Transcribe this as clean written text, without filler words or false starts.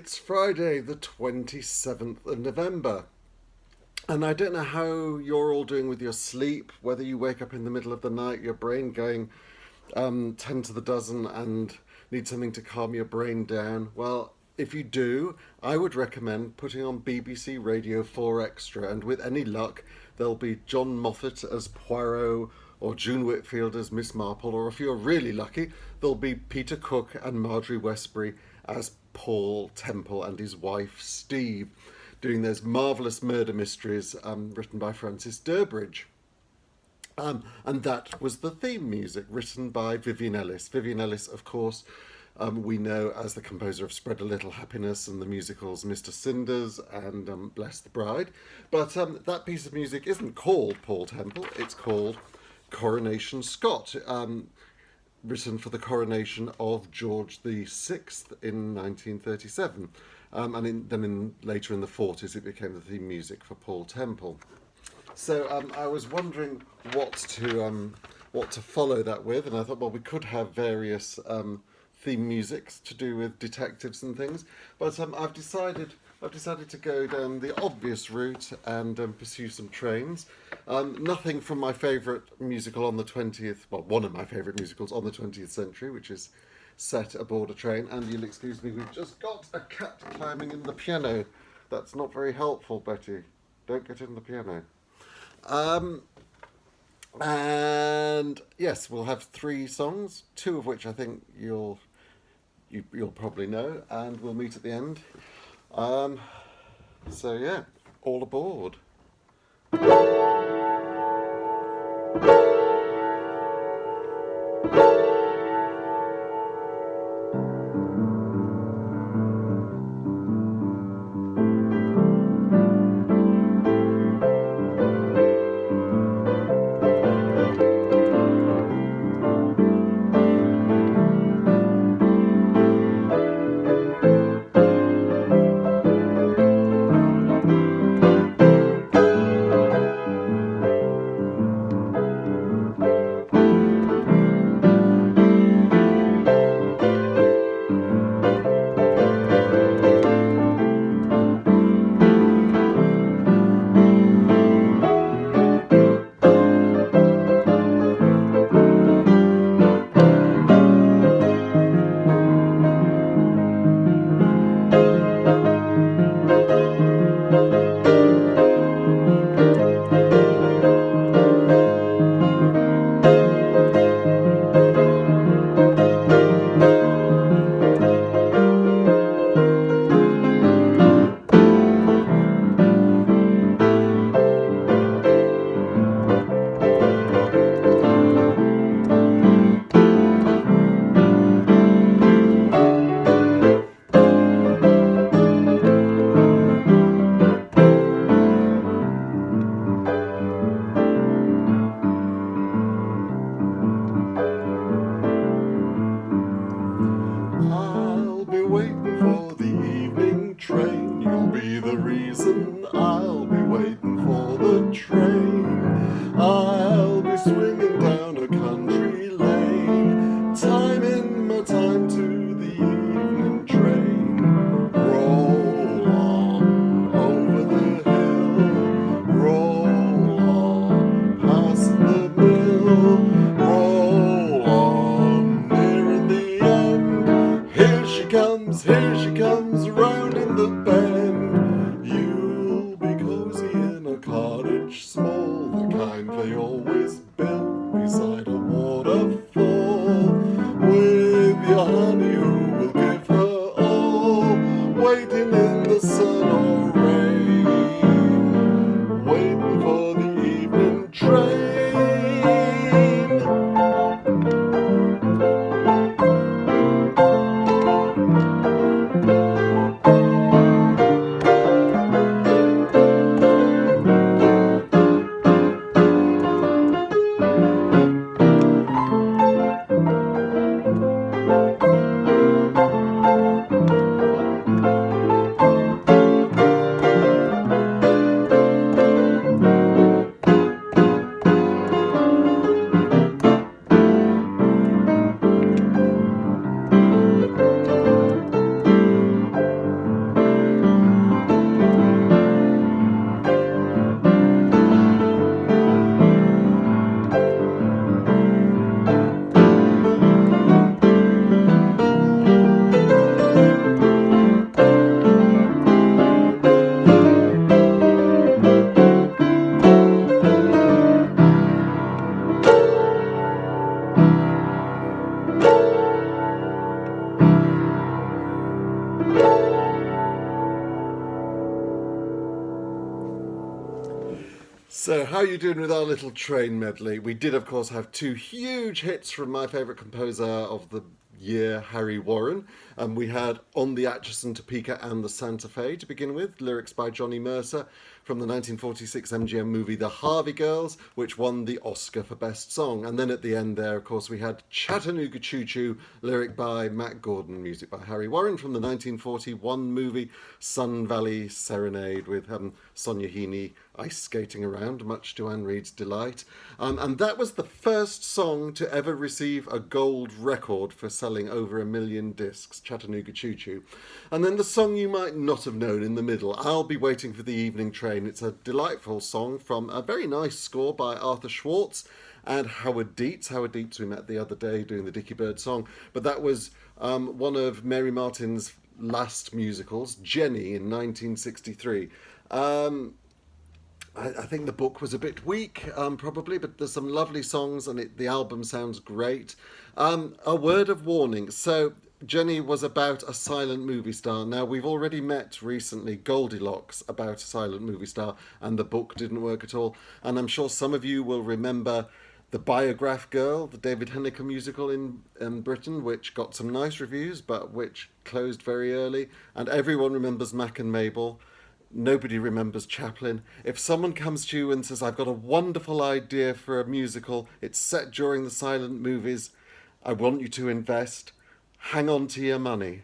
It's Friday, the 27th of November. And I don't know how you're all doing with your sleep, whether you wake up in the middle of the night, your brain going 10 to the dozen and need something to calm your brain down. Well, if you do, I would recommend putting on BBC Radio 4 Extra, and with any luck, there'll be John Moffat as Poirot or June Whitfield as Miss Marple, or if you're really lucky, there'll be Peter Cook and Marjorie Westbury as Paul Temple and his wife Steve, doing those marvellous murder mysteries written by Francis Durbridge. And that was the theme music, written by Vivian Ellis. Vivian Ellis, of course, we know as the composer of Spread a Little Happiness and the musicals Mr. Cinders and Bless the Bride. But that piece of music isn't called Paul Temple, it's called Coronation Scott, written for the coronation of George VI in 1937. Then later in the 40s it became the theme music for Paul Temple. So I was wondering what to follow that with, and I thought, well, we could have various theme musics to do with detectives and things, but I've decided to go down the obvious route and pursue some trains. Nothing from my favourite musical on the 20th, well, one of my favourite musicals on the 20th century, which is set aboard a train. And you'll excuse me, we've just got a cat climbing in the piano. That's not very helpful, Betty. Don't get in the piano. And yes, we'll have 3 songs, 2 of which I think you'll probably know, and we'll meet at the end. So yeah, all aboard. Here she comes round in the bend. You'll be cozy in a cottage small, the kind they always build beside a waterfall. With your honey who will give her all, waiting in the sun or rain, waiting for the evening train. you doing with our little train medley? We did, of course, have two huge hits from my favourite composer of the year, Harry Warren. We had On the Atchison, Topeka and the Santa Fe to begin with, lyrics by Johnny Mercer from the 1946 MGM movie The Harvey Girls, which won the Oscar for Best Song. And then at the end there, of course, we had Chattanooga Choo-Choo, lyric by Matt Gordon, music by Harry Warren from the 1941 movie Sun Valley Serenade with Sonia Heaney ice skating around, much to Anne Reid's delight. And that was the first song to ever receive a gold record for selling over 1 million discs, Chattanooga Choo-Choo. And then the song you might not have known in the middle, I'll Be Waiting for the Evening Train. It's a delightful song from a very nice score by Arthur Schwartz and Howard Dietz. Howard Dietz we met the other day doing the Dickie Bird song, but that was one of Mary Martin's last musicals, Jenny, in 1963. I think the book was a bit weak, probably, but there's some lovely songs and the album sounds great. A word of warning. So Jenny was about a silent movie star. Now, we've already met recently Goldilocks, about a silent movie star, and the book didn't work at all. And I'm sure some of you will remember The Biograph Girl, the David Henniker musical in Britain, which got some nice reviews, but which closed very early. And everyone remembers Mac and Mabel. Nobody remembers Chaplin. If someone comes to you and says, I've got a wonderful idea for a musical, it's set during the silent movies, I want you to invest, hang on to your money.